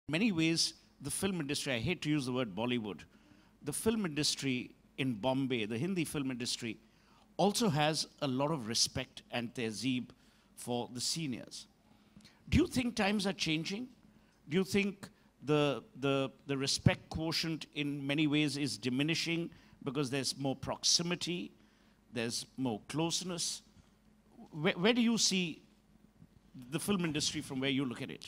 many ways, the film industry, I hate to use the word Bollywood, the film industry in Bombay, the Hindi film industry, also has a lot of respect and tehzeeb for the seniors. Do you think times are changing? Do you think the respect quotient in many ways is diminishing because there's more proximity, there's more closeness? Where do you see the film industry from where you look at it?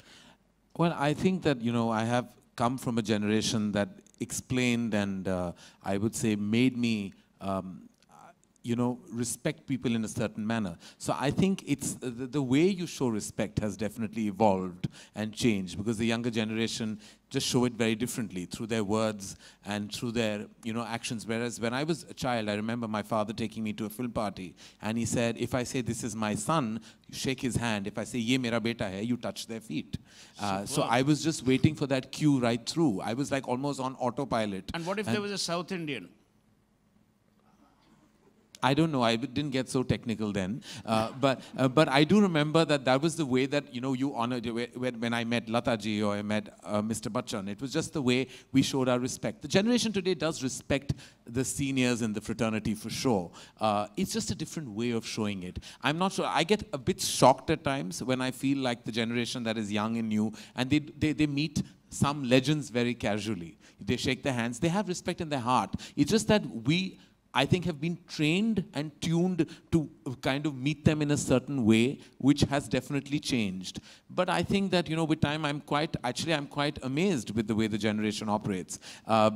Well, I think that, I have come from a generation that explained and I would say made me, respect people in a certain manner. So I think it's the way you show respect has definitely evolved and changed, because the younger generation just show it very differently through their words and through their, actions. Whereas when I was a child, I remember my father taking me to a film party, and he said, if I say this is my son, you shake his hand. If I say ye mera beta hai, you touch their feet. So I was just waiting for that cue right through. I was like almost on autopilot. And what if there was a South Indian? I don't know. I didn't get so technical then, but I do remember that was the way that you honored when I met Lata ji or I met Mr. Bachchan. It was just the way we showed our respect. The generation today does respect the seniors in the fraternity for sure. It's just a different way of showing it. I'm not sure. I get a bit shocked at times when I feel like the generation that is young and new, and they meet some legends very casually. They shake their hands. They have respect in their heart. It's just that I think, have been trained and tuned to kind of meet them in a certain way, which has definitely changed. But I think that, with time, I'm quite amazed with the way the generation operates.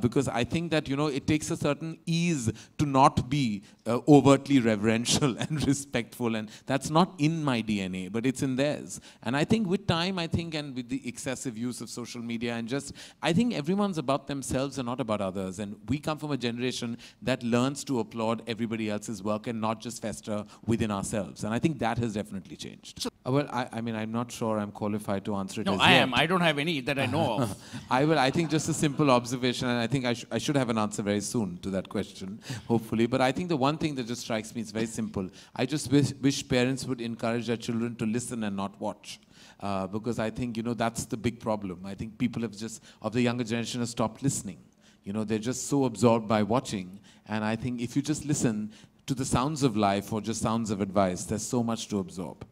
Because I think that, it takes a certain ease to not be overtly reverential and respectful. And that's not in my DNA, but it's in theirs. And I think with time, and with the excessive use of social media and I think everyone's about themselves and not about others. And we come from a generation that learns to applaud everybody else's work and not just fester within ourselves. And I think that has definitely changed. Well, I'm not sure I'm qualified to answer it. No, I am. I don't have any that I know of. I think just a simple observation, and I think I should have an answer very soon to that question, hopefully. But I think the one thing that just strikes me is very simple. I just wish parents would encourage their children to listen and not watch. Because I think, that's the big problem. I think people of the younger generation have stopped listening. They're just so absorbed by watching. And I think if you just listen to the sounds of life or just sounds of advice, there's so much to absorb.